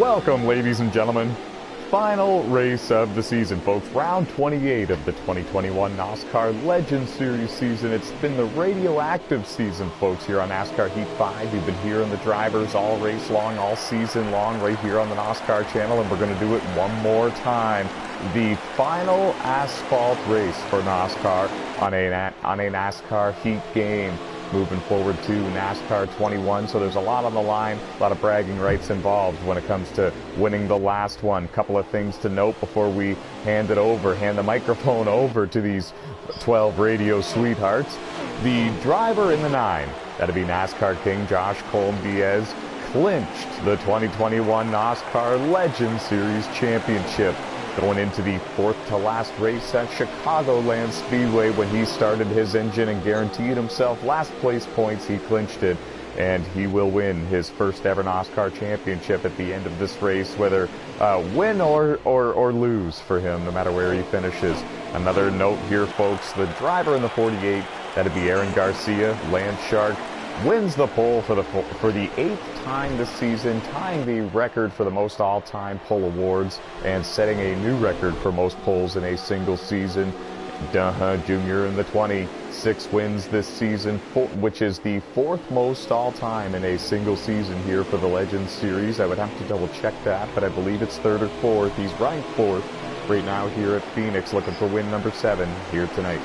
Welcome, ladies and gentlemen. Final race of the season, folks. Round 28 of the 2021 NOSSCAR Legends Series season. It's been the radioactive season, folks, here on NASCAR Heat 5. You've been hearing the drivers all race long, all season long, right here on the NOSSCAR channel, and we're going to do it one more time. The final asphalt race for NOSSCAR on a NASCAR Heat game. Moving forward to NASCAR 21, so there's a lot on the line, a lot of bragging rights involved when it comes to winning the last one. Couple of things to note before we hand the microphone over to these 12 radio sweethearts. The driver in the 9, that'd be NASCAR King Josh Colm-Diaz, clinched the 2021 NOSSCAR Legends Series Championship. Going into the fourth to last race at Chicagoland Speedway when he started his engine and guaranteed himself last place points, he clinched it, and he will win his first ever NOSSCAR championship at the end of this race, whether win or lose for him, no matter where he finishes. Another note here, folks, the driver in the 48, that'd be Aaron Garcia, Land Shark, wins the pole for the 8th time this season, tying the record for the most all-time pole awards and setting a new record for most poles in a single season. Junior in the 26 wins this season, which is the 4th most all-time in a single season here for the Legends Series. I would have to double-check that, but I believe it's 3rd or 4th. He's ranked 4th right now here at Phoenix, looking for win number 7 here tonight.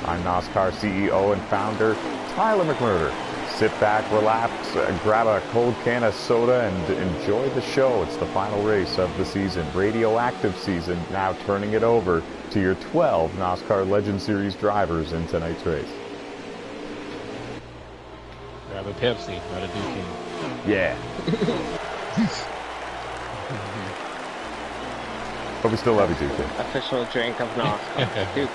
I'm NOSSCAR CEO and founder Tyler McMurder. Sit back, relax, grab a cold can of soda, and enjoy the show. It's the final race of the season, radioactive season. Now turning it over to your 12 NOSSCAR Legend Series drivers in tonight's race. Grab a Pepsi, not a Duke. Yeah. But we still love you, Duke. Official drink of NOSSCAR. Duke.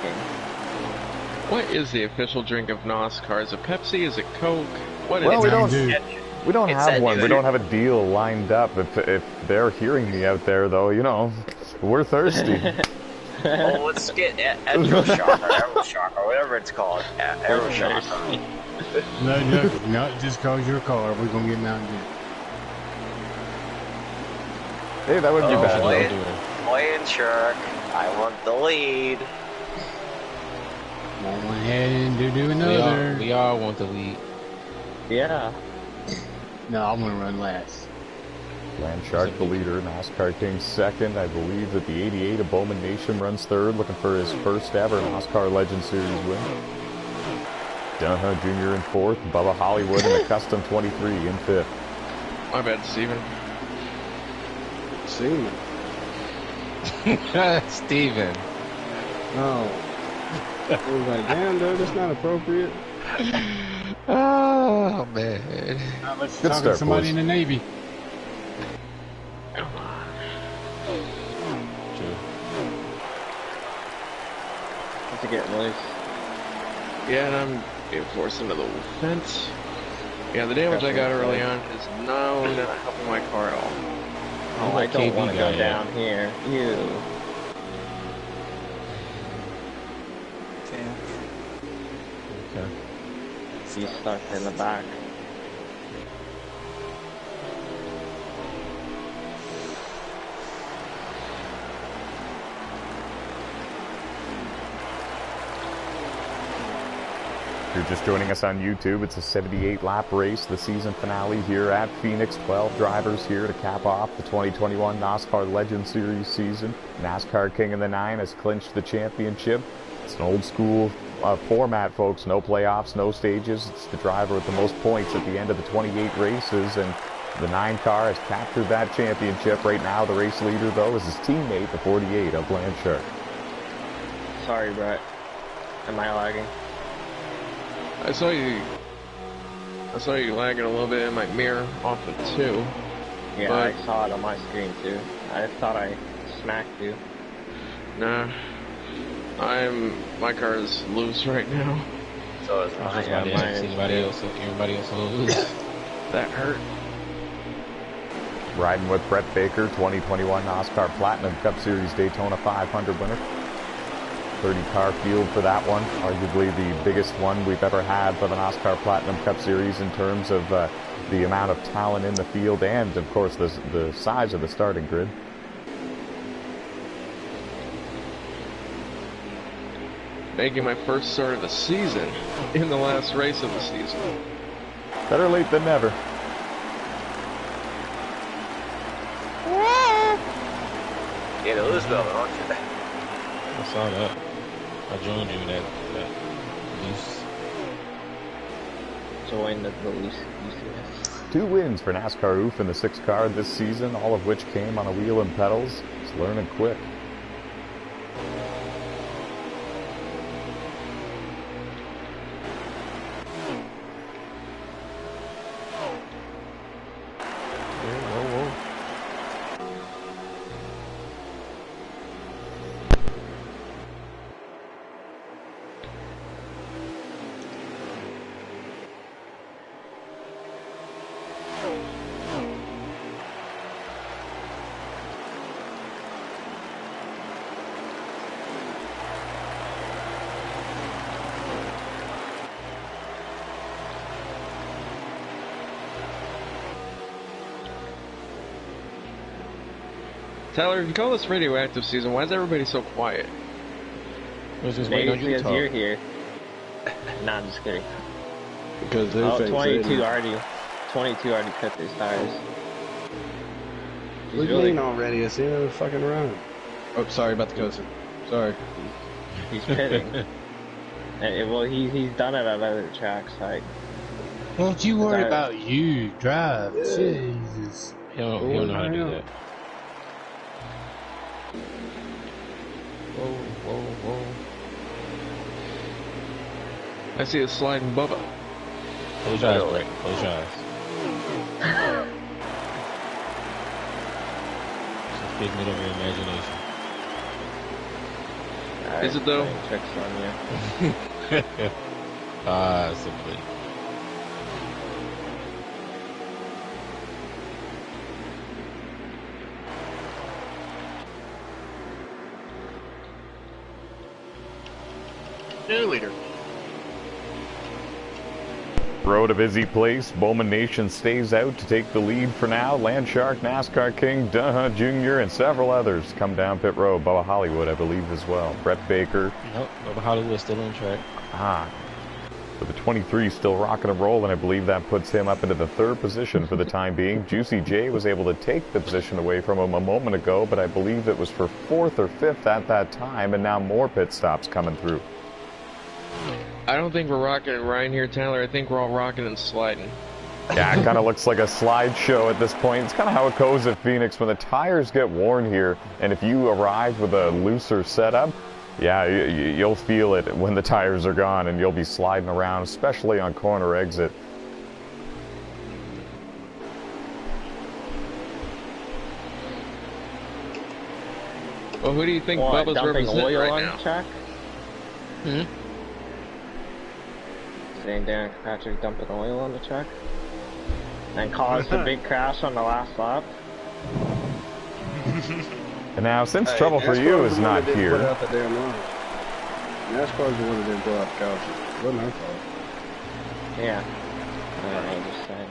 What is the official drink of NOSSCAR? Is it Pepsi? Is it Coke? What is well, we it? We don't have one. We don't have a deal lined up. If they're hearing me out there, though, you know, we're thirsty. Well, let's get Aeroshocker, whatever it's called. Aeroshocker. No, not just cause you're a car. We're gonna get Mountain Dew. Hey, that wouldn't be bad. Land Shark, I want the lead. One ahead and do another. We all want the lead. Yeah. No, I'm gonna run last. Land Shark the leader, NASCAR King second. I believe that the 88 of Bowman Nation runs third, looking for his first ever NOSSCAR Legend Series win. Junior in fourth, Bubba Hollywood in the Custom 23 in fifth. My bad, Steven. Steven. Oh. I was like, damn, dude, that's not appropriate. Oh, man. Let's talk to somebody boys. In the Navy. Come on. How's it getting loose? Yeah, and I'm being forced into the fence. Yeah, the damage I got early on is now not helping my car at all. Oh, I don't want to go down here. Ew. Okay. He's stuck in the back. If you're just joining us on YouTube, it's a 78-lap race, the season finale here at Phoenix. 12 drivers here to cap off the 2021 NOSSCAR Legend Series season. NASCAR King of the 9 has clinched the championship. It's an old school format, folks. No playoffs, no stages. It's the driver with the most points at the end of the 28 races, and the 9 car has captured that championship. Right now, the race leader, though, is his teammate, the 48 of Land Shark. Sorry, Brett. Am I lagging? I saw you lagging a little bit in my mirror off of 2. Yeah, but I saw it on my screen too. I thought I smacked you. Nah. My car is loose right now. So is mine. Everybody else a little loose. That hurt. Riding with Brett Baker, 2021 NOSSCAR Platinum Cup Series Daytona 500 winner. 30-car field for that one. Arguably the biggest one we've ever had for the NASCAR Platinum Cup Series in terms of the amount of talent in the field and, of course, the size of the starting grid. Making my first start of the season in the last race of the season. Better late than never. You know this building, don't you? I saw that. I joined you in that loose. Join the police. 2 wins for NASCAR Oof in the 6 car this season, all of which came on a wheel and pedals. It's learning quick. Tyler, if you call this radioactive season, why is everybody so quiet? I was just waiting on Maybe you to because you're talk. here. Nah, I'm just kidding. Because Oh, they're 22 already cut his tires. He's What do you really, mean already? It's the end of the fucking run. Oh, sorry about the cussing. Sorry. he's pitting. Well, he's done it at other tracks, like. Don't you worry I- about you. Drive. Jesus. He don't know how to do that. Whoa, whoa, whoa. I see a sliding Bubba. Close your eyes, Brett. Close your eyes. It's a figment of your imagination. Is it though? Playing tricks on you. Simply. Cheerleader. Road a busy place. Bowman Nation stays out to take the lead for now. Landshark, NASCAR King, Duh Jr., and several others come down pit road. Bubba Hollywood, I believe, as well. Brett Baker. Nope. Bubba Hollywood's still on track. But the 23 still rocking and rolling. I believe that puts him up into the 3rd position for the time being. Juicy J was able to take the position away from him a moment ago, but I believe it was for 4th or 5th at that time, and now more pit stops coming through. I don't think we're rocking and riding here, Tyler. I think we're all rocking and sliding. Yeah, it kind of looks like a slideshow at this point. It's kind of how it goes at Phoenix when the tires get worn here, and if you arrive with a looser setup, yeah, you'll feel it when the tires are gone, and you'll be sliding around, especially on corner exit. Well, who do you think What, Bubba's dumping representing oil right on now? the track? Hmm? Saying Darren Patrick dumping oil on the track? And caused a big crash on the last lap? And now, since Hey, trouble for NASCAR's you the is one not that didn't here, Put out the damn line. NASCAR's the one that didn't pull out the caution. It wasn't her fault. Yeah. I don't know, just saying.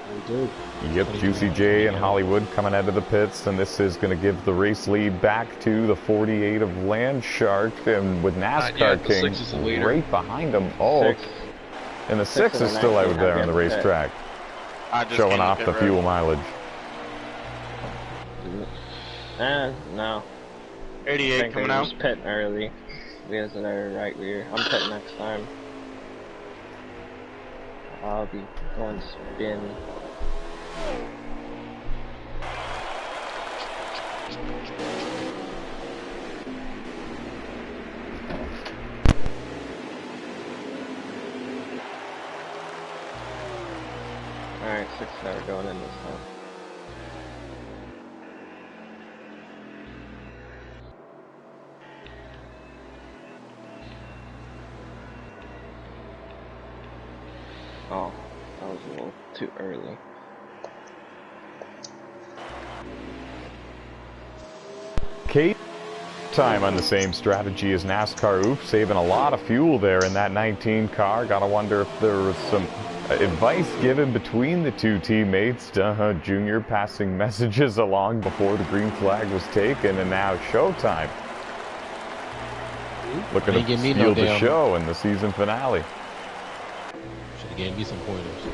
They did. yep, Juicy J and Hollywood coming out of the pits, and this is going to give the race lead back to the 48 of Landshark, and with NASCAR the King 6 is the leader. right behind him. Oh, Six. and the 6 6 and is the still 19 out there have on the been pit. racetrack, I just showing came off up the in fuel road. mileage. No. I 88 think coming they're out. just pitting early. Because of their right rear. I'm pitting next time. I'll be going spin. Alright, 6 never going in this time. Oh, that was a little too early. Kate Showtime on the same strategy as NASCAR. Oops, saving a lot of fuel there in that 19 car. Gotta wonder if there was some advice given between the two teammates. Junior passing messages along before the green flag was taken, and now Showtime. Looking to steal the show in the season finale. Should have gave me some pointers.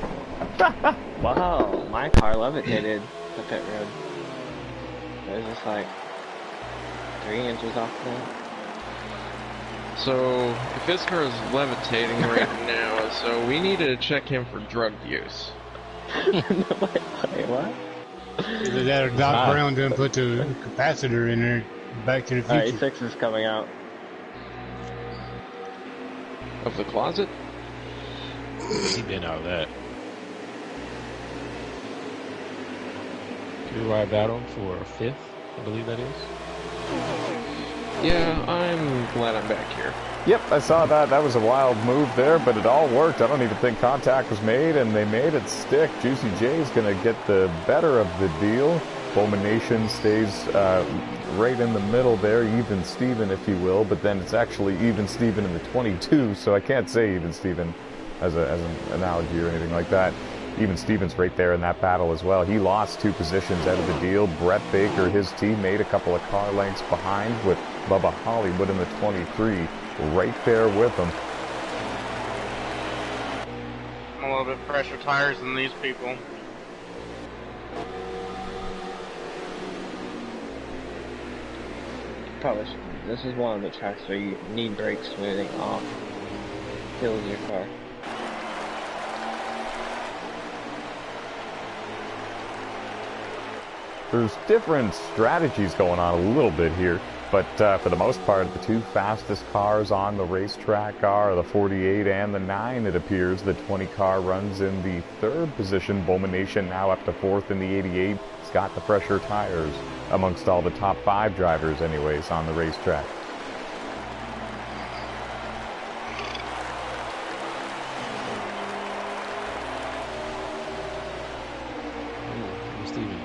Wow, my car levitated the pit road. It was just like 3 inches off the... So, if his car is levitating right now, so we need to check him for drug use. Wait, what? Either that or Doc Brown didn't put the capacitor in there. Back to the Future. E6 is coming out. Of the closet? He been out of that. Two ride battle for 5th, I believe that is. Yeah, I'm glad I'm back here. Yep, I saw that. That was a wild move there, but it all worked. I don't even think contact was made, and they made it stick. Juicy J's going to get the better of the deal. Bowman Nation stays right in the middle there, even Steven, if you will, but then it's actually even Steven in the 22, so I can't say even Steven as an analogy or anything like that. Even Steven's right there in that battle as well. He lost 2 positions out of the deal. Brett Baker, his teammate, a couple of car lengths behind with Bubba Hollywood in the 23, right there with him. I'm a little bit fresher tires than these people. Probably, this is one of the tracks where you need brake smoothing off. Kills your car. There's different strategies going on a little bit here, but for the most part, the 2 fastest cars on the racetrack are the 48 and the 9, it appears. The 20 car runs in the 3rd position. Bowman Nation now up to 4th in the 88. It's got the fresher tires amongst all the top 5 drivers anyways on the racetrack.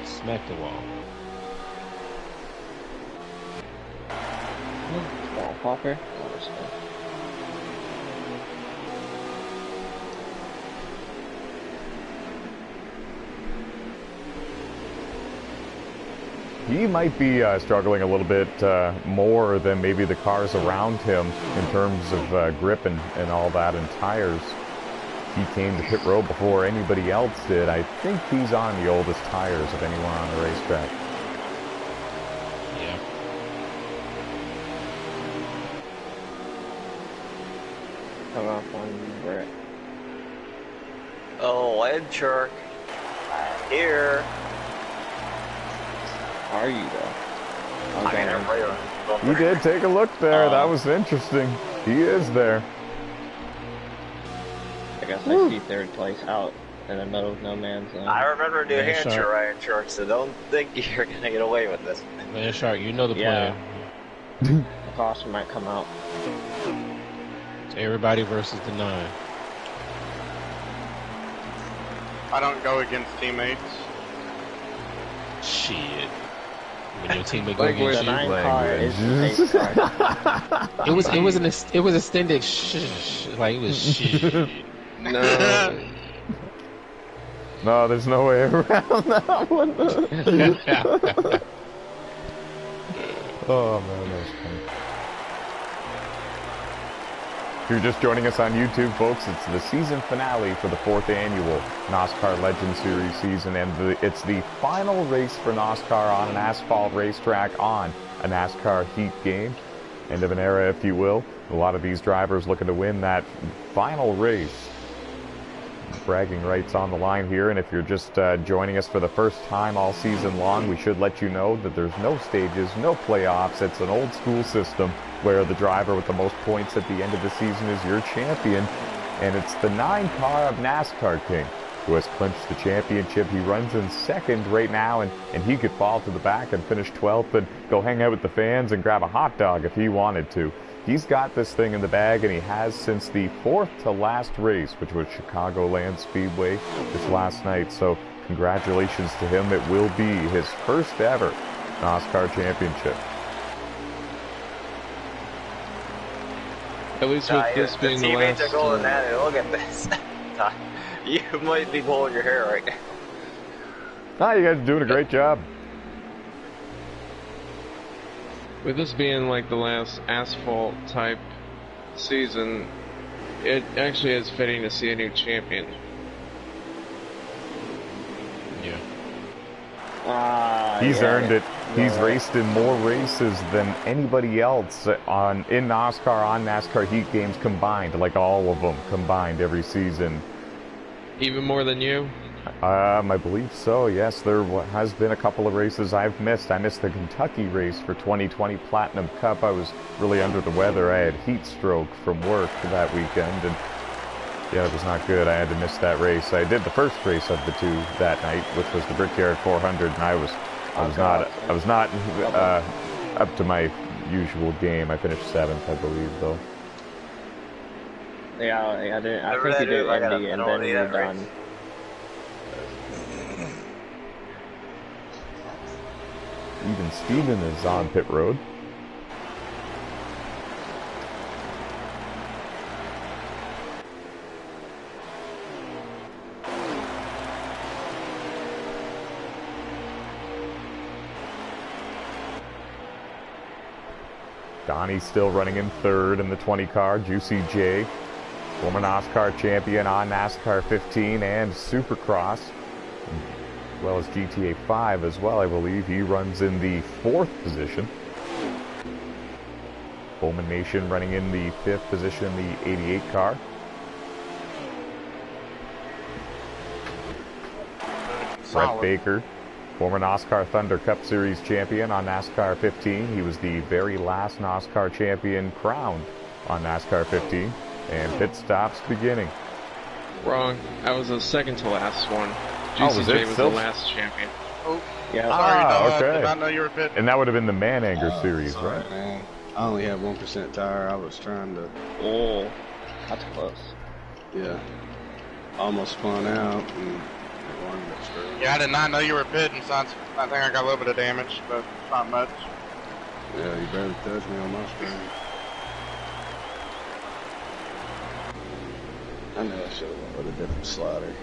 Smack the wall. Wall popper. He might be struggling a little bit more than maybe the cars around him in terms of grip and all that and tires. He came to pit road before anybody else did. I think he's on the oldest tires of anyone on the racetrack. Yeah. Come off on Brett. Oh, Land Shark. I'm here. Are you though? I mean, everybody. You did take a look there. That was interesting. He is there. I guess I see 3rd place out in the middle of no man's land. I remember New Hampshire, Ryan Shark, so don't think you're going to get away with this. Man, Shark, you know the plan. The caution might come out. It's everybody versus the 9. I don't go against teammates. Shit. When your teammate go Language. against The you. 9 car is the safe car. It was a extended shh. Like, it was shit. No. No, there's no way around that one. Oh man, that was funny. If you're just joining us on YouTube, folks, it's the season finale for the 4th annual NOSSCAR Legend Series season, and it's the final race for NOSSCAR on an asphalt racetrack on a NASCAR Heat game. End of an era, if you will. A lot of these drivers looking to win that final race. Bragging rights on the line here, and if you're just joining us for the first time all season long, we should let you know that there's no stages, no playoffs. It's an old school system where the driver with the most points at the end of the season is your champion, and it's the 9 car of NASCAR King who has clinched the championship. He runs in 2nd right now, and he could fall to the back and finish 12th and go hang out with the fans and grab a hot dog if he wanted to. He's got this thing in the bag, and he has since the 4th to last race, which was Chicagoland Speedway this last night. So congratulations to him. It will be his first ever NOSSCAR championship. At least with this being the teammates last. are going at it. Look at this. You might be pulling your hair right now. Ah, you guys are doing a great job. With this being like the last asphalt type season, it actually is fitting to see a new champion. Yeah. He's earned it. He's right. raced in more races than anybody else in NASCAR on NASCAR Heat games combined, like all of them combined every season. Even more than you? I believe so, yes. There has been a couple of races I've missed. I missed the Kentucky race for 2020 Platinum Cup. I was really under the weather. I had heat stroke from work that weekend, and yeah, it was not good. I had to miss that race. I did the first race of the two that night, which was the Brickyard 400, and I was not up to my usual game. I finished 7th, I believe, though. Yeah, I think you did Indy and then you're done. Even Steven is on pit road. Donnie's still running in 3rd in the 20 car. Juicy J, former NOSSCAR champion on NASCAR 15 and Supercross, as well as GTA 5 as well, I believe. He runs in the 4th position. Bowman Nation running in the 5th position, the 88 car. Brett Baker, former NASCAR Thunder Cup Series champion on NASCAR 15. He was the very last NASCAR champion crowned on NASCAR 15. And pit stops beginning. Wrong. I was the second to last one. Was Juicy it J was still? the last champion. Oh, Yeah. sorry, Noah. okay. Did not know you were pitting. And that would have been the Man Anger Series, Sorry, right? man. I only had 1% tire. I was trying to, Oh, that's close. yeah, almost spun out. And one got screwed. Yeah, I did not know you were pitting, son. I think I got a little bit of damage, but not much. Yeah, you barely touched me on my screen. I know I should have went with a different slider.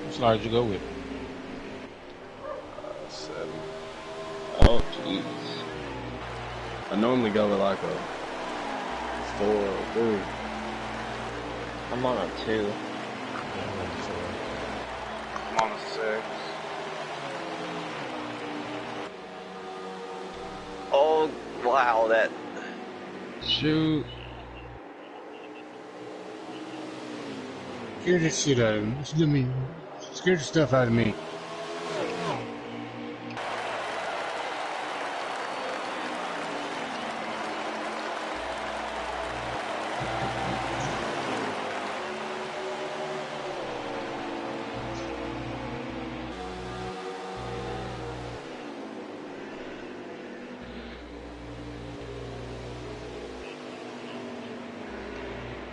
What slide did you go with? 7. Oh, jeez. I normally go with like a 4 or 3. I'm on a 2. I'm on a 6. Oh, wow, that. Shoot. Scare the shit out of me. Just let me scare the stuff out of me.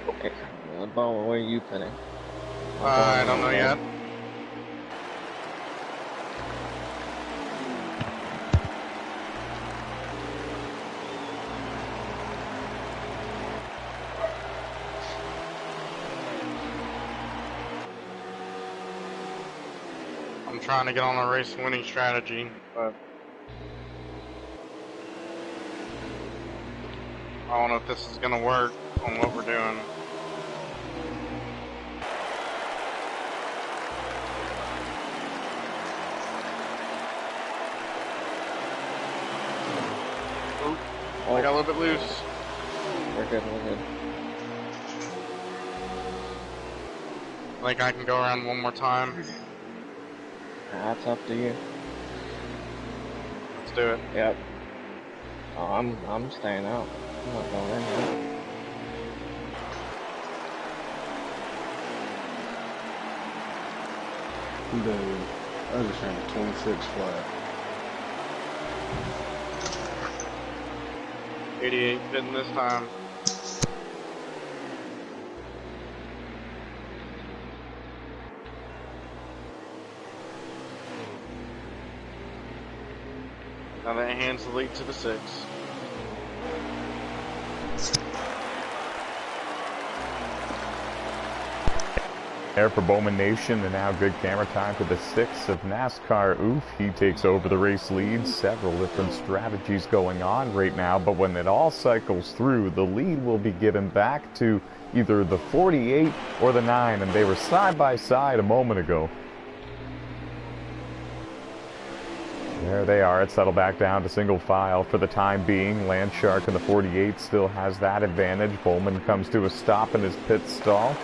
Okay. Ball, where are you pitting? I don't know yet. I'm trying to get on a race winning strategy, but I don't know if this is going to work on what we're doing. Oop, I got a little bit loose. We're good, we're good. I think I can go around one more time. That's up to you. Let's do it. Yep. Oh, I'm staying out. I'm not going in yet. I was just trying to 26 flat. 88 pitting this time. Now that hands the lead to the 6. there for Bowman Nation, and now good camera time for the 6 of NASCAR Oof. He takes over the race lead. Several different strategies going on right now, but when it all cycles through, the lead will be given back to either the 48 or the 9, and they were side by side a moment ago. There they are. It's settled back down to single file for the time being. Landshark in the 48 still has that advantage. Bowman comes to a stop in his pit stall.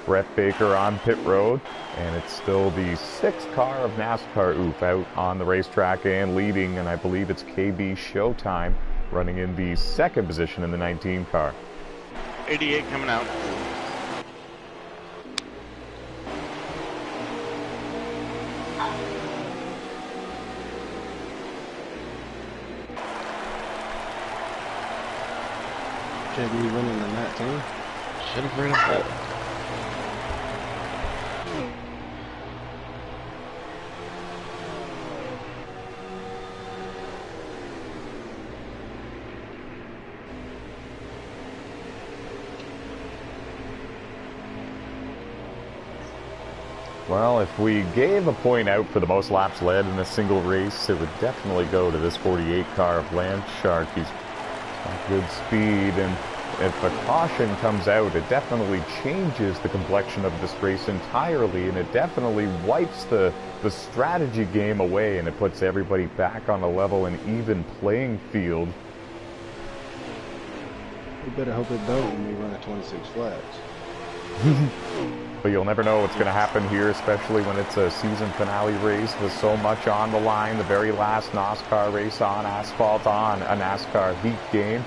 Brett Baker on pit road, and it's still the 6th car of NASCAR Oof out on the racetrack and leading, and I believe it's KB Showtime running in the 2nd position in the 19 car. 88 coming out. Should be running the 19. Should have ran up. Well, if we gave a point out for the most laps led in a single race, it would definitely go to this 48 car of Landshark. He's got good speed, and if a caution comes out, it definitely changes the complexion of this race entirely, and it definitely wipes the strategy game away, and it puts everybody back on a level and even playing field. We better hope it don't when we run at 26 flags. But you'll never know what's going to happen here, especially when it's a season finale race with so much on the line. The very last NOSSCAR race on asphalt on a NASCAR Heat game.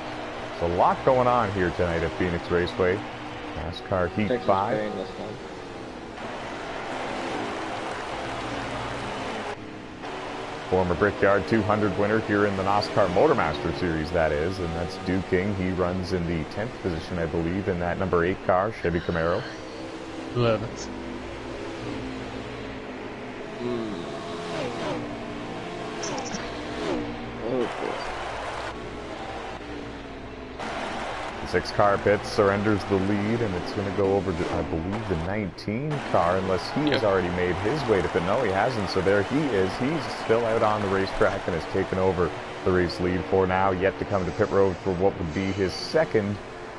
There's a lot going on here tonight at Phoenix Raceway. NASCAR Heat 5. Former Brickyard 200 winner here in the NOSSCAR Motormaster Series, that is, and that's Duke King. He runs in the 10th position, I believe, in that number 8 car, Chevy Camaro. 11th. The 6 car pit surrenders the lead, and it's going to go over to, I believe, the 19 car, unless he has already made his way to pit. No, he hasn't, so there he is. He's still out on the racetrack and has taken over the race lead for now, yet to come to pit road for what would be his 2nd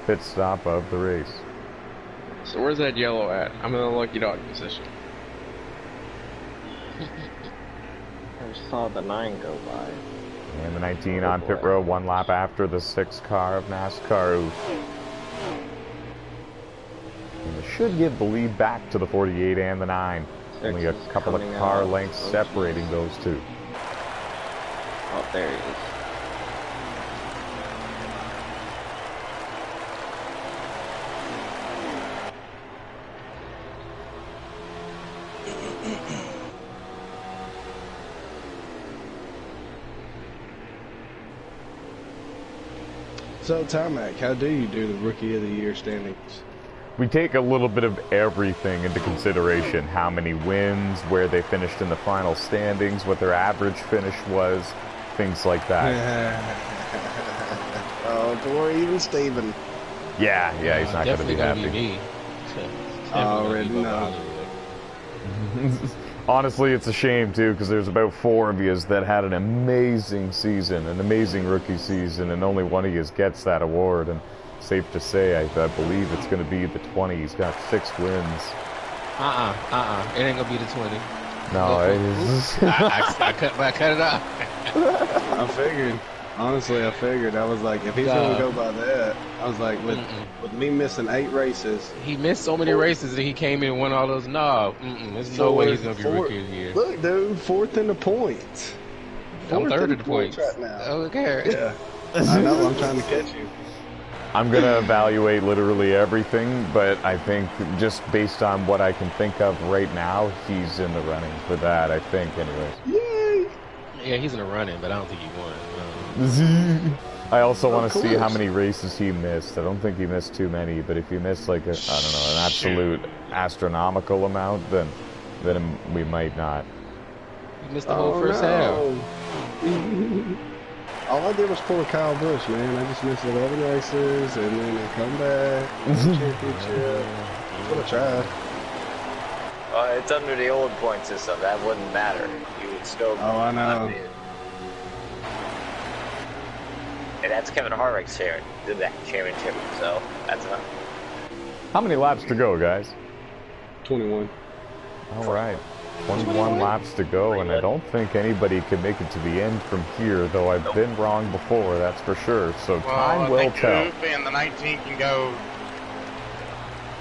pit stop of the race. So where's that yellow at? I'm in the lucky dog position. I just saw the 9 go by. And the 19 on pit road, 1 lap after the 6 car of NASCAR Oof. And it should give the lead back to the 48 and the 9. Only a couple of car lengths separating those two. Oh, there he is. So, Tarmac, how do you do the Rookie of the Year standings? We take a little bit of everything into consideration. How many wins, where they finished in the final standings, what their average finish was, things like that. Oh, poor even Steven. Yeah, he's not going to be happy. Definitely me. Already know. Honestly, it's a shame, too, because there's about 4 of yous that had an amazing season, an amazing rookie season, and only one of yous gets that award. And safe to say, I believe it's going to be the 20. He's got 6 wins. It ain't going to be the 20. No, I cut it off. I figured. Honestly, I figured. I was like, if he's going to go by that, I was like, with me missing 8 races. He missed so many races that he came in and won all those. No, there's no way he's going to be rookie of the year. Look, dude, 4th in the points. I'm 3rd in the points right now. Okay. Yeah. I know, I'm trying to catch you. I'm going to evaluate literally everything, but I think just based on what I can think of right now, he's in the running for that, I think, anyways. Yay! Yeah, he's in the running, but I don't think he won. I also want to see how many races he missed. I don't think he missed too many, but if he missed like, I don't know, an absolute astronomical amount, then we might not. He missed the whole first half. All I did was pull Kyle Busch, man. I just missed 11 races, and then I come back, win the championship. That's what I tried. It's under the old point system. That wouldn't matter. You would still. Oh, I know. And that's Kevin Harvick's share. Did that championship, so that's enough. How many laps to go, guys? 21. All right. 21 laps to go, and I don't think anybody can make it to the end from here, though I've been wrong before, that's for sure. So time will tell. And the 19 can go.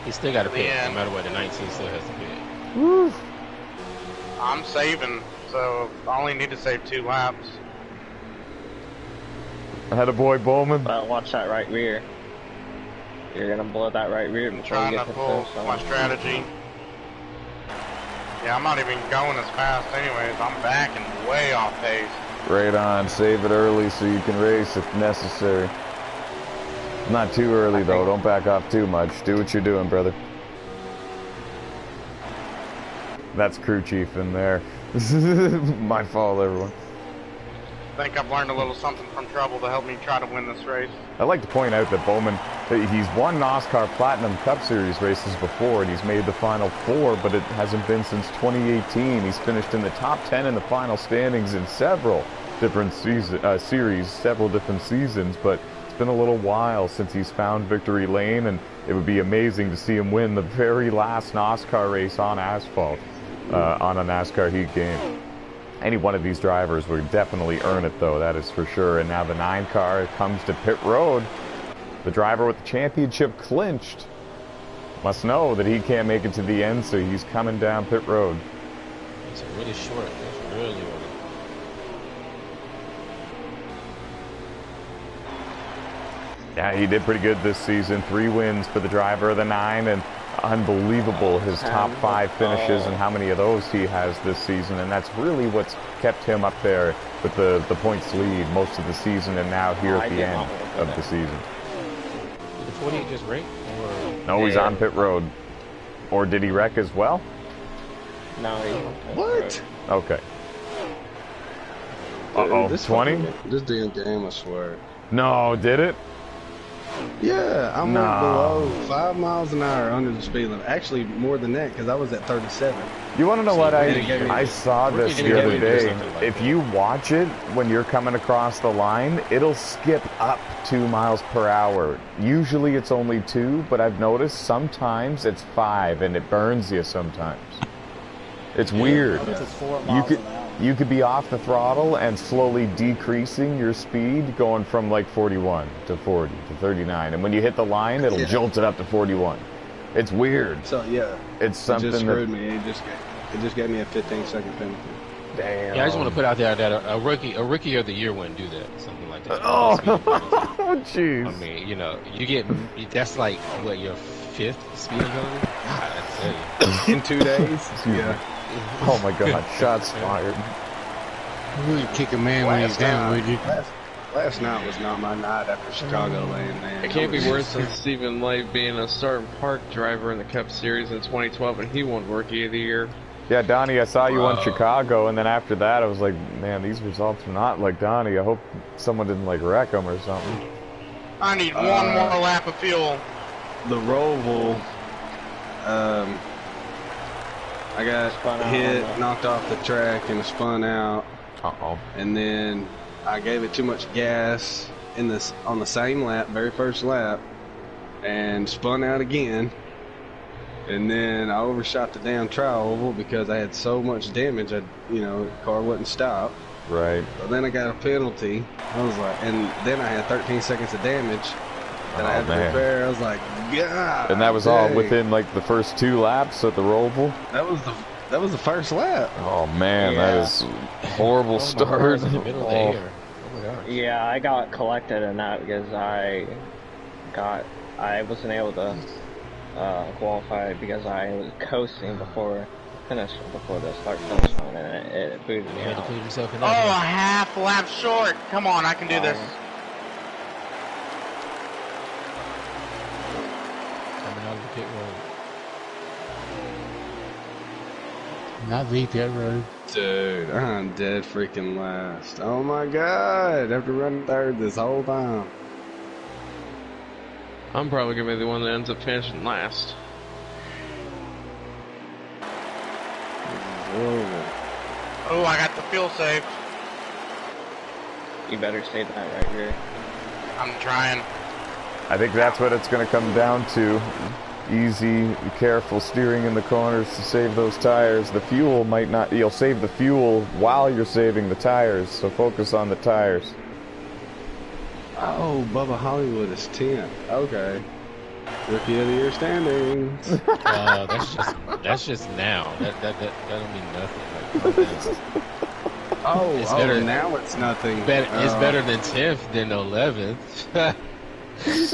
He's still got to pit. Yeah. No matter what, the 19 still has to pit. Woo. I'm saving, so I only need to save 2 laps. Ahead of boy Bowman. Well, watch that right rear. You're gonna blow that right rear I'm before you trying get to to pull finish line. my strategy. Yeah, I'm not even going as fast anyways. I'm backing way off pace. Right on. Save it early so you can race if necessary. Not too early, though. Don't back off too much. Do what you're doing, brother. That's crew chief in there. My fault, everyone. I think I've learned a little something from trouble to help me try to win this race. I'd like to point out that Bowman, he's won NASCAR Platinum Cup Series races before, and he's made the Final Four, but it hasn't been since 2018. He's finished in the top 10 in the final standings in several different series, several different seasons, but it's been a little while since he's found victory lane, and it would be amazing to see him win the very last NASCAR race on asphalt on a NASCAR Heat game. Any one of these drivers would definitely earn it, though, that is for sure. And now the 9 car comes to pit road. The driver with the championship clinched must know that he can't make it to the end, so he's coming down pit road. It's really short. It's really early. Yeah, he did pretty good this season. 3 wins for the driver of the 9, and unbelievable his top 5 finishes and how many of those he has this season, and that's really what's kept him up there with the points lead most of the season, and now here at the end of the season. Did the 48 just wreck? No, he's on pit road. Or did he wreck as well? No, he What? Okay. Uh-oh, 20? This damn game, I swear. No, did it? Yeah, I went below 5 miles an hour under the speed limit. Actually, more than that, because I was at 37. You want to know what I saw this the other day? If you watch it when you're coming across the line, it'll skip up 2 miles per hour. Usually it's only 2, but I've noticed sometimes it's 5, and it burns you sometimes. It's weird. You could be off the throttle and slowly decreasing your speed, going from like 41 to 40 to 39, and when you hit the line, it'll jolt it up to 41. It's weird. So yeah, it's something it just screwed me. It just gave me a 15-second penalty. Damn. Yeah, I just want to put out there that a rookie of the year wouldn't do that, something like that. Oh, jeez. I mean, you know, you get that's like what your 5th speeding penalty. I tell you. In 2 days. Yeah. Oh my God! Shots fired. You wouldn't kick a man when he's down, would you? Last night was not my night after Chicago Land, man. It can't be worse than Stephen Light being a starting park driver in the Cup Series in 2012, and he won Rookie of the Year. Yeah, Donnie, I saw you won Chicago, and then after that, I was like, man, these results are not like Donnie. I hope someone didn't like wreck him or something. I need one more lap of fuel. The Roval, I got hit, knocked off the track, and spun out. Uh-oh. And then I gave it too much gas on the same lap, very first lap, and spun out again. And then I overshot the damn trial oval because I had so much damage. The car wouldn't stop. Right. So then I got a penalty. I was like, and then I had 13 seconds of damage that I had to repair. I was like, God. And that was all within like the first 2 laps at the Roval? That was the first lap. Oh man, that is a horrible start. In the middle of the air. Oh my gosh. Yeah, I got collected in that because I wasn't able to qualify because I was coasting before the start-finish line, and it booted me out. Oh, a half lap short. Come on, I can do this. Coming out of the pit road. Not the pit road. Dude, I'm dead freaking last. Oh my God, after running third this whole time. I'm probably going to be the one that ends up finishing last. Oh, I got the fuel saved. You better save that right here. I'm trying. I think that's what it's going to come down to. Easy, careful steering in the corners to save those tires. The fuel might not... You'll save the fuel while you're saving the tires, so focus on the tires. Oh, Bubba Hollywood is 10th. Okay. Rookie of the Year standings. That's just now. That don't mean nothing. Like, it's better now it's nothing. It's better than 10th than 11th.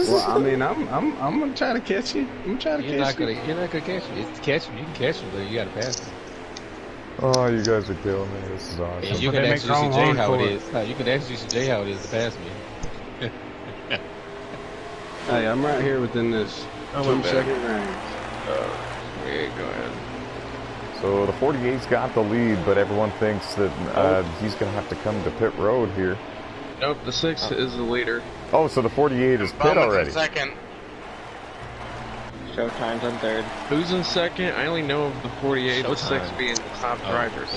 Well, I mean, I'm gonna try to catch you. I'm trying to catch you. You're not gonna catch me. It's catch me. You can catch me, but you gotta pass me. Oh, you guys are killing me. This is awesome. And you can ask Juicy J how it is. You can ask Juicy J how it is to pass me. Hey, I'm right here within this 2-second range. Yeah, go ahead. So the 48's got the lead, but everyone thinks that he's going to have to come to pit road here. Nope, the 6 is the leader. Oh, so the 48 is pit already. Second. Showtime's on third. Who's in second? I only know of the 48, with 6 being the top drivers.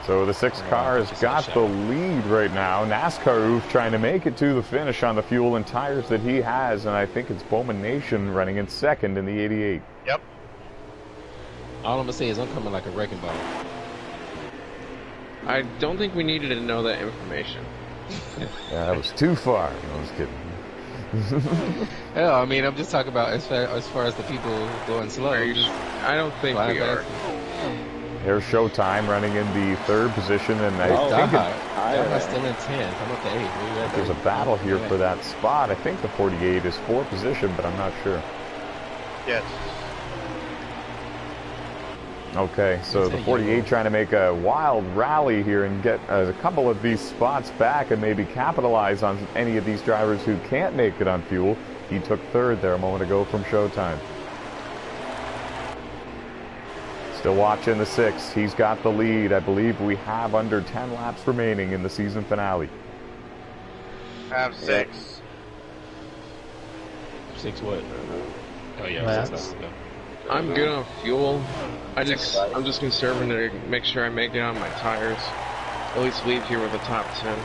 So the 6 car has got the lead right now. NASCAR Oof trying to make it to the finish on the fuel and tires that he has, and I think it's Bowman Nation running in second in the 88. Yep. All I'm gonna say is I'm coming like a wrecking ball. I don't think we needed to know that information. Yeah, that was too far. No, I was kidding. Hell, I mean, I'm just talking about as far as the people going slow. I don't think we are. Here's Showtime running in the 3rd position, and I think Daha's still in 10th. I'm up to 8. There's a battle here for that spot. I think the 48 is 4th position, but I'm not sure. Yes. Okay, so the 48 trying to make a wild rally here and get a couple of these spots back and maybe capitalize on any of these drivers who can't make it on fuel. He took 3rd there a moment ago from Showtime. Still watching the 6. He's got the lead. I believe we have under 10 laps remaining in the season finale. I have 6. 6 what? Oh yeah. I'm good on fuel. I'm just conserving to make sure I make it on my tires. At least leave here with a top 10.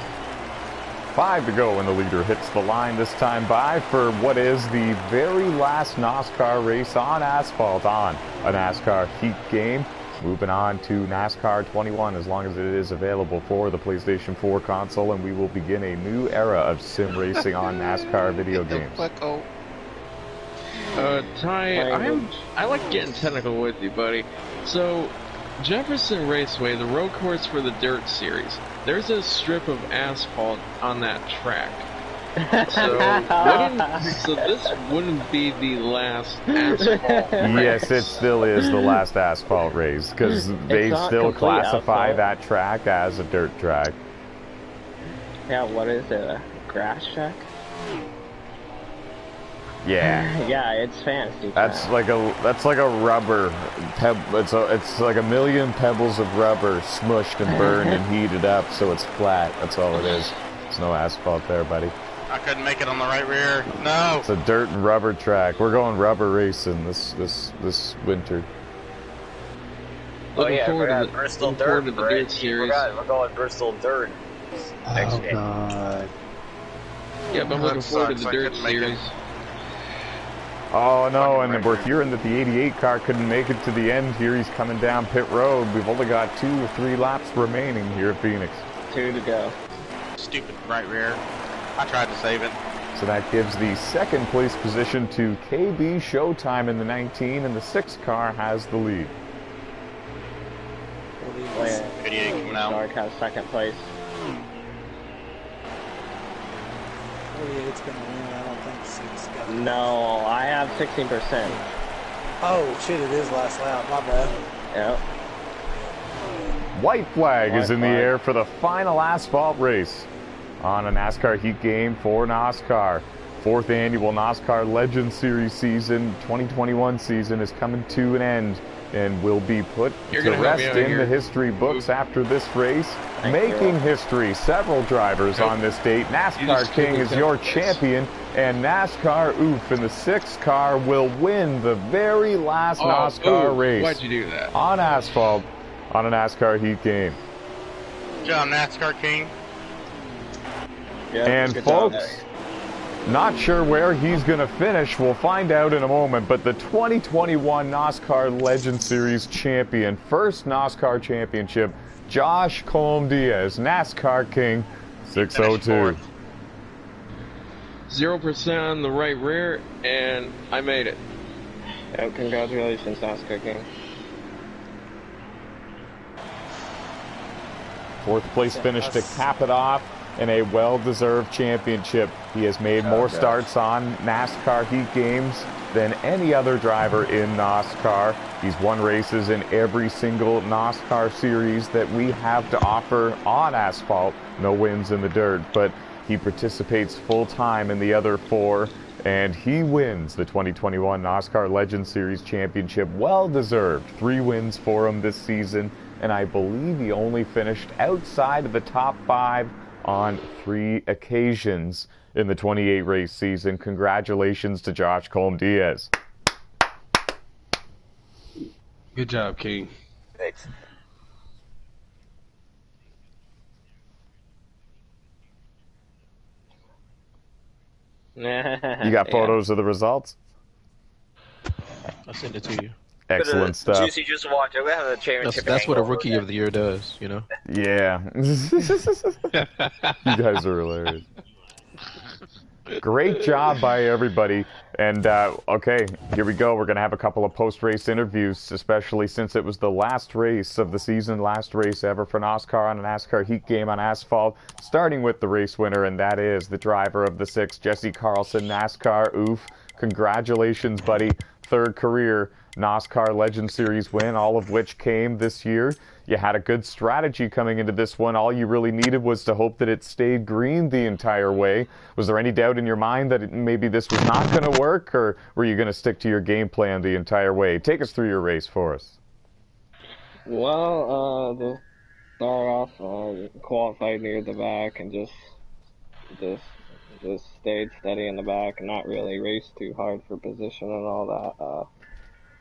5 to go when the leader hits the line this time by for what is the very last NOSSCAR race on asphalt on a NASCAR Heat game. Moving on to NASCAR 21 as long as it is available for the PlayStation 4 console, and we will begin a new era of sim racing on NASCAR video games. Ty, I like getting technical with you, buddy. So, Jefferson Raceway, the road course for the Dirt Series, there's a strip of asphalt on that track. So this wouldn't be the last asphalt race. Yes, it still is the last asphalt race, because they still classify that track as a dirt track. Yeah, what is it? A grass track? Yeah. Yeah, it's fancy. That's like a rubber it's like a million pebbles of rubber smushed and burned and heated up, so it's flat. That's all it is. There's no asphalt there, buddy. I couldn't make it on the right rear. No. It's a dirt and rubber track. We're going rubber racing this winter. Oh yeah, we're at Bristol Dirt. Dirt Series. We're going Bristol Dirt next game. God. Yeah, but I'm looking forward to the Dirt Series. Oh no, and we're hearing that the 88 car couldn't make it to the end here. He's coming down pit road. We've only got 2 or 3 laps remaining here at Phoenix. 2 to go. Stupid right rear. I tried to save it. So that gives the 2nd place position to KB Showtime in the 19, and the 6 car has the lead. 88 coming out. Stark has 2nd place. 48's gonna win. I don't think 6 got it. No, I have 16%. Oh shit! It is last lap. My bad. Yep. White flag is in the air for the final asphalt race on a NASCAR Heat game for NOSSCAR. 4th annual NOSSCAR Legends Series season, 2021 season is coming to an end and will be put to rest in the history books after this race. Making history, several drivers on this date. NASCAR King is your champion, and NASCAR Oof in the 6th car will win the very last NOSSCAR race. Why'd you do that? On asphalt on a NASCAR Heat game. Good job, NASCAR King. Yeah, And good folks, job. not sure where he's going to finish. We'll find out in a moment. But the 2021 NOSSCAR Legend Series champion, first NOSSCAR championship, Josh Colm Diaz, NASCAR King, 602. 0% on the right rear, and I made it. Yeah, congratulations, NASCAR King. Fourth place finish to cap it off in a well-deserved championship. He has made more starts on NASCAR Heat games than any other driver in NOSSCAR. He's won races in every single NOSSCAR series that we have to offer on asphalt. No wins in the dirt, but he participates full-time in the other four, and he wins the 2021 NOSSCAR Legend Series championship. Well-deserved. 3 wins for him this season, and I believe he only finished outside of the top 5 on 3 occasions in the 28 race season. Congratulations to Josh Colm Diaz. Good job, King. Thanks. You got photos of the results? I'll send it to you. Excellent stuff. Juicy just walked away. We have a championship. That's what a rookie of the year does, you know? Yeah. You guys are hilarious. Great job by everybody. And, okay, here we go. We're going to have a couple of post-race interviews, especially since it was the last race of the season, last race ever for NOSSCAR on a NASCAR Heat game on asphalt, starting with the race winner, and that is the driver of the 6, Jesse Carlson, NASCAR. Oof. Congratulations, buddy. 3rd career NOSSCAR Legend Series win, all of which came this year. You had a good strategy coming into this one. All you really needed was to hope that it stayed green the entire way. Was there any doubt in your mind that maybe this was not going to work, or were you going to stick to your game plan the entire way? Take us through your race for us. Well, to start off, qualified near the back and just stayed steady in the back and not really raced too hard for position and all that.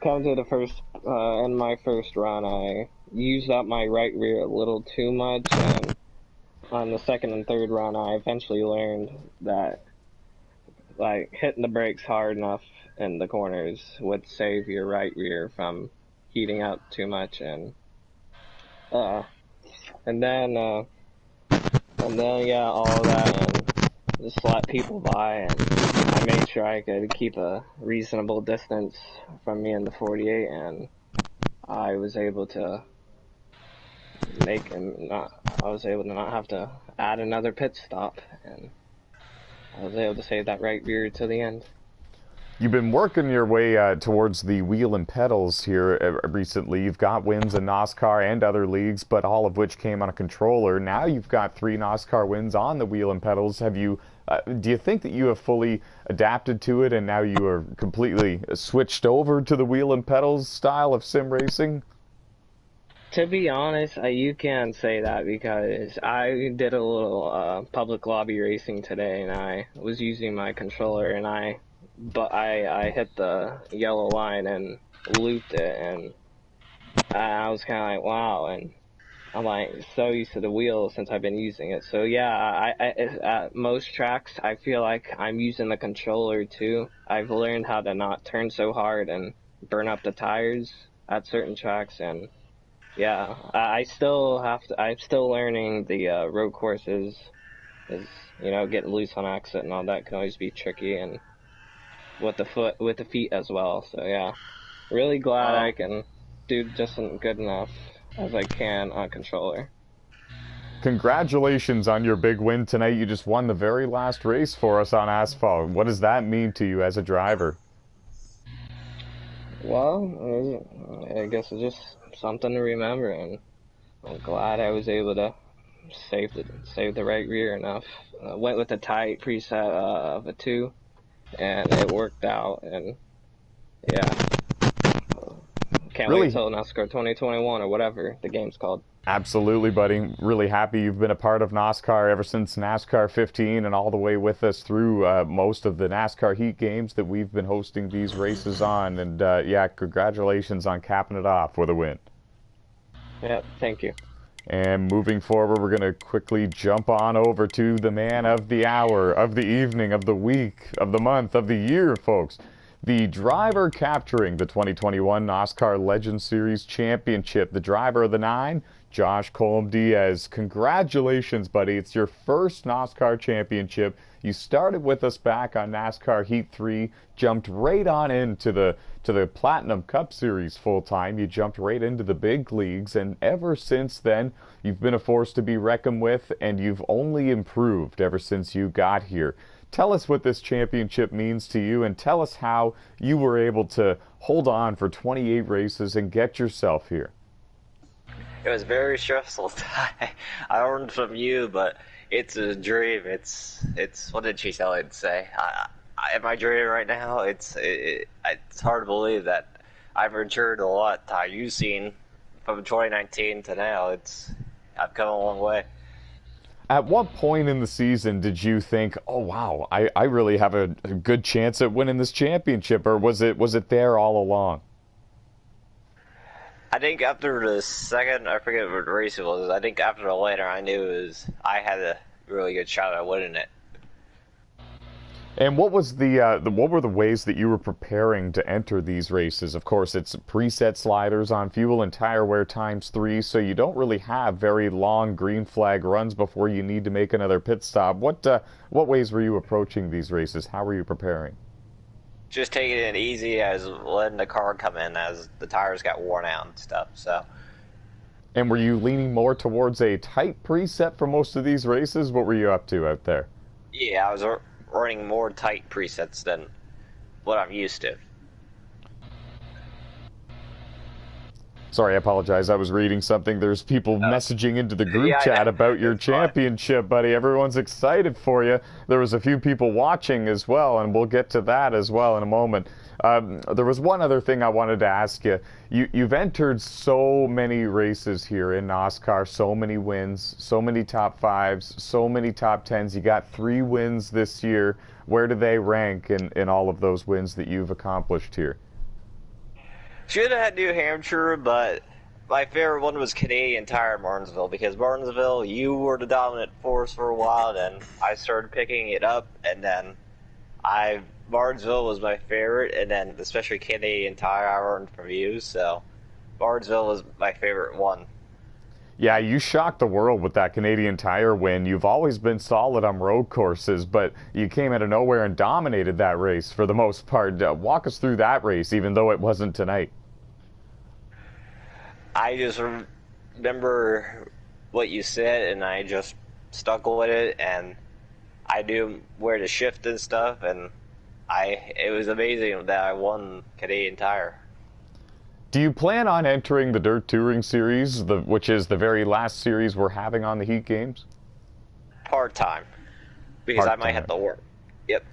Come to the first, in my first run, I used up my right rear a little too much, and on the second and third run, I eventually learned that, like, hitting the brakes hard enough in the corners would save your right rear from heating up too much, and then, yeah, all of that, and just let people by, and I made sure I could keep a reasonable distance from me in the 48, and I was able to not have to add another pit stop, and I was able to save that right rear to the end. You've been working your way towards the wheel and pedals here recently. You've got wins in NOSSCAR and other leagues, but all of which came on a controller. Now you've got 3 NOSSCAR wins on the wheel and pedals. Have you? Do you think that you have fully adapted to it, and now you are completely switched over to the wheel and pedals style of sim racing? To be honest, you can't say that because I did a little public lobby racing today, and I was using my controller, and I hit the yellow line and looped it, and I was kind of like, wow, and I'm like so used to the wheel since I've been using it. So yeah, at most tracks, I feel like I'm using the controller too. I've learned how to not turn so hard and burn up the tires at certain tracks, and yeah, I'm still learning the road courses. Is getting loose on exit and all that can always be tricky, and with the feet as well. So yeah, really glad I can do just good enough as I can on controller. Congratulations on your big win tonight. You just won the very last race for us on asphalt. What does that mean to you as a driver? Well, I guess it's just something to remember, and I'm glad I was able to save the right rear enough. Went with a tight preset of a 2, and it worked out, and yeah. Can't wait until NASCAR 2021 or whatever the game's called. Absolutely, buddy. Really happy you've been a part of NOSSCAR ever since NASCAR 15 and all the way with us through most of the NASCAR Heat games that we've been hosting these races on. And yeah, congratulations on capping it off with a win. Yeah, thank you. And moving forward, we're going to quickly jump on over to the man of the hour, of the evening, of the week, of the month, of the year, folks. The driver capturing the 2021 NASCAR Legend Series Championship, the driver of the 9, Josh Colm-Diaz. Congratulations, buddy. It's your first NASCAR championship. You started with us back on NASCAR Heat 3, jumped right on into the Platinum Cup Series full-time. You jumped right into the big leagues, and ever since then, you've been a force to be reckoned with, and you've only improved ever since you got here. Tell us what this championship means to you, and tell us how you were able to hold on for 28 races and get yourself here. It was very stressful. I learned from you, but it's a dream. It's what did she tell it say? Am I dreaming right now? It's hard to believe that I've matured a lot. You've seen from 2019 to now. I've come a long way. At what point in the season did you think, oh wow, I really have a good chance at winning this championship, or was it there all along? I think after the second, I forget what race it was. I think after the later, I knew I had a really good shot at winning it. And what was what were the ways that you were preparing to enter these races? Of course, it's preset sliders on fuel and tire wear ×3, so you don't really have very long green flag runs before you need to make another pit stop. What ways were you approaching these races? How were you preparing? Just taking it easy as letting the car come in as the tires got worn out and stuff. So. And were you leaning more towards a tight preset for most of these races? What were you up to out there? Yeah, I was running more tight presets than what I'm used to. Sorry, I apologize. I was reading something. There's people messaging into the group chat about your championship, buddy. Everyone's excited for you. There was a few people watching as well, and we'll get to that as well in a moment. There was one other thing I wanted to ask you. You've entered so many races here in NASCAR, so many wins, so many top 5s, so many top 10s. You got 3 wins this year. Where do they rank in all of those wins that you've accomplished here? Should have had New Hampshire, but my favorite one was Canadian Tire Martinsville, because Martinsville, you were the dominant force for a while, then I started picking it up, and then Martinsville was my favorite, and then especially Canadian Tire I learned from you, so Martinsville was my favorite one. Yeah, you shocked the world with that Canadian Tire win. You've always been solid on road courses, but you came out of nowhere and dominated that race for the most part. Walk us through that race, even though it wasn't tonight. I just remember what you said, and I just stuck with it, and I knew where to shift and stuff, and it was amazing that I won Canadian Tire. Do you plan on entering the Dirt Touring Series, which is the very last series we're having on the Heat Games? Part-time, because I might have to work. Yep.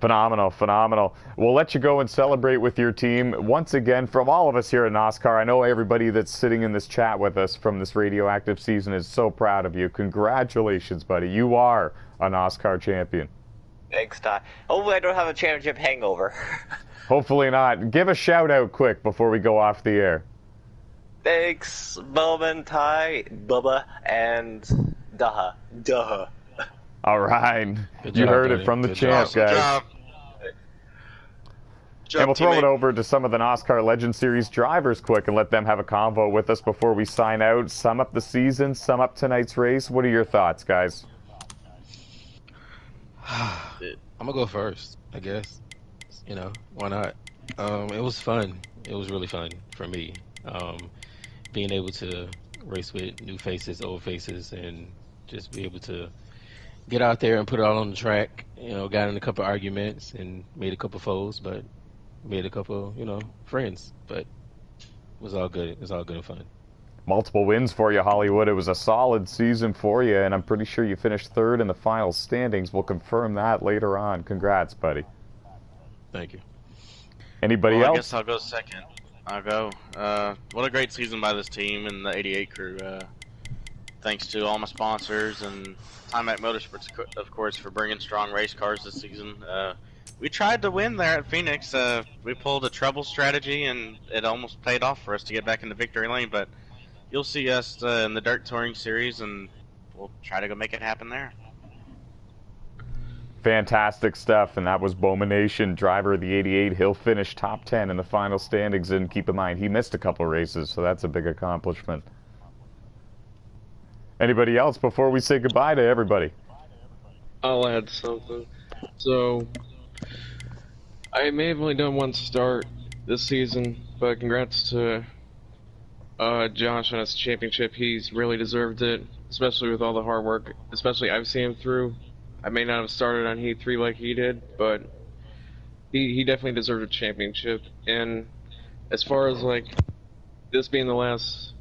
Phenomenal, phenomenal. We'll let you go and celebrate with your team. Once again, from all of us here at NOSSCAR, I know everybody that's sitting in this chat with us from this radioactive season is so proud of you. Congratulations, buddy. You are a NOSSCAR champion. Thanks, Ty. Hopefully I don't have a championship hangover. Hopefully not. Give a shout out quick before we go off the air. Thanks, Bowman, Ty, Bubba, and Duh. All right. You heard it from the champ, guys. And we'll throw it over to some of the NASCAR Legend Series drivers quick and let them have a convo with us before we sign out. Sum up the season, sum up tonight's race. What are your thoughts, guys? I'm going to go first, I guess. You know, why not? It was fun. It was really fun for me. Being able to race with new faces, old faces, and just be able to get out there and put it all on the track. You know, got in a couple arguments and made a couple foes, but made a couple, friends. But it was all good. It was all good and fun. Multiple wins for you, Hollywood. It was a solid season for you, and I'm pretty sure you finished 3rd in the final standings. We'll confirm that later on. Congrats, buddy. Thank you. Anybody else? I guess I'll go second. I'll go. What a great season by this team and the 88 crew. Thanks to all my sponsors and Time Out Motorsports, of course, for bringing strong race cars this season. We tried to win there at Phoenix. We pulled a trouble strategy, and it almost paid off for us to get back in the victory lane. But you'll see us in the Dirt Touring Series, and we'll try to go make it happen there. Fantastic stuff, and that was Bowmanation, driver of the 88. He'll finish top 10 in the final standings, and keep in mind, he missed a couple races, so that's a big accomplishment. Anybody else before we say goodbye to everybody? I'll add something. So, I may have only done one start this season, but congrats to Josh on his championship. He's really deserved it, especially with all the hard work, especially I've seen him through. I may not have started on Heat 3 like he did, but he definitely deserved a championship. And as far as like this being the last,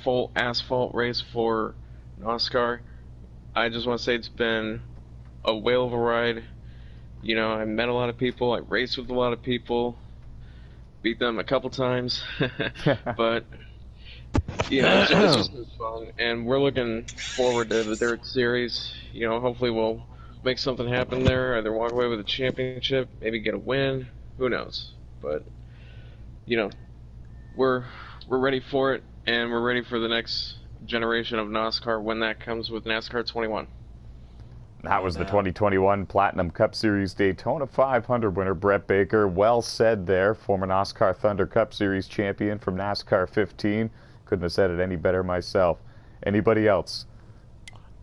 full asphalt race for NOSSCAR, I just want to say it's been a whale of a ride. I met a lot of people, I raced with a lot of people, beat them a couple times, but it's just been fun, and we're looking forward to the Dirt Series. Hopefully we'll make something happen there, either walk away with a championship, maybe get a win, who knows, but we're ready for it, and we're ready for the next generation of NOSSCAR when that comes with NASCAR 21. That was the 2021 Platinum Cup Series Daytona 500 winner, Brett Baker. Well said there, former NASCAR Thunder Cup Series champion from NASCAR 15. Couldn't have said it any better myself. Anybody else?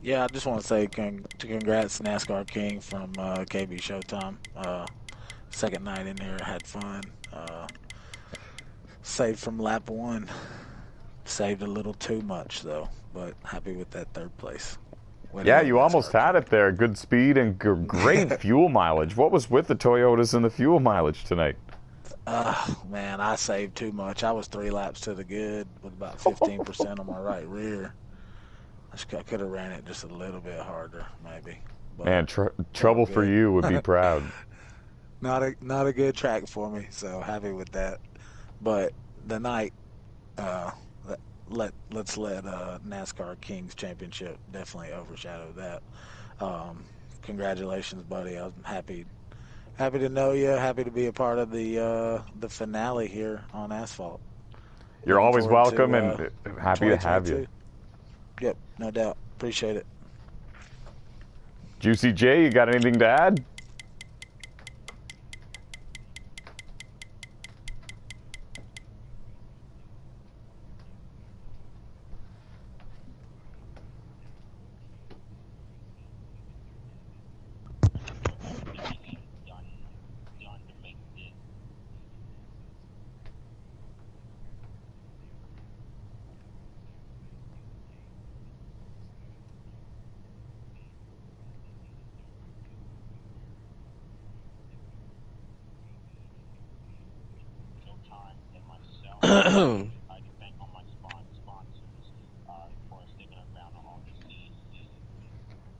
Yeah, I just want to say congrats NASCAR King from KB Showtime. Second night in here, had fun. Saved from lap 1. Saved a little too much, though, but happy with that third place. Yeah, you almost had it there. Good speed and great fuel mileage. What was with the Toyotas and the fuel mileage tonight? Man, I saved too much. I was 3 laps to the good with about 15% on my right rear. I could have ran it just a little bit harder, maybe. But man, trouble for you would be proud. Not a good track for me, so happy with that. But the night, let's let NASCAR Kings Championship definitely overshadow that. Congratulations, buddy. I'm happy to know you. Happy to be a part of the finale here on asphalt. You're always welcome, and happy to have you. Yep, no doubt. Appreciate it. Juicy J, you got anything to add?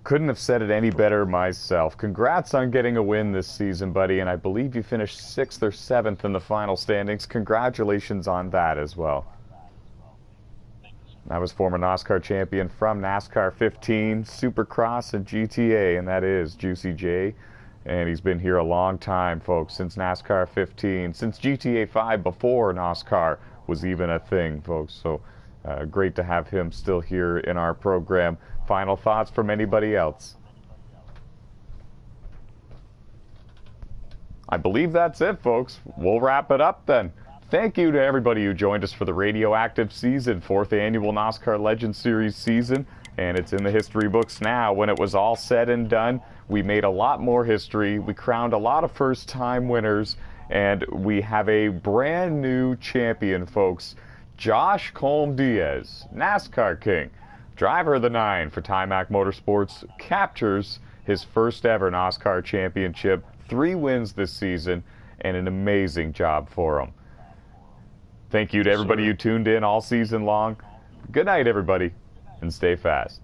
Couldn't have said it any better myself. Congrats on getting a win this season, buddy, and I believe you finished 6th or 7th in the final standings. Congratulations on that as well. That was former NASCAR champion from NASCAR 15, Supercross, and GTA, and that is Juicy J. And he's been here a long time, folks, since NASCAR 15, since GTA 5, before NASCAR was even a thing, folks. So great to have him still here in our program. Final thoughts from anybody else? I believe that's it, folks. We'll wrap it up then. Thank you to everybody who joined us for the Radioactive season, 4th annual NASCAR Legends Series season, and it's in the history books now. When it was all said and done, we made a lot more history. We crowned a lot of first-time winners, and we have a brand new champion, folks. Josh Colm Diaz, NASCAR King, driver of the 9 for Timac Motorsports, captures his first ever NASCAR championship, 3 wins this season, and an amazing job for him. Thank you to everybody who tuned in all season long. Good night, everybody, and stay fast.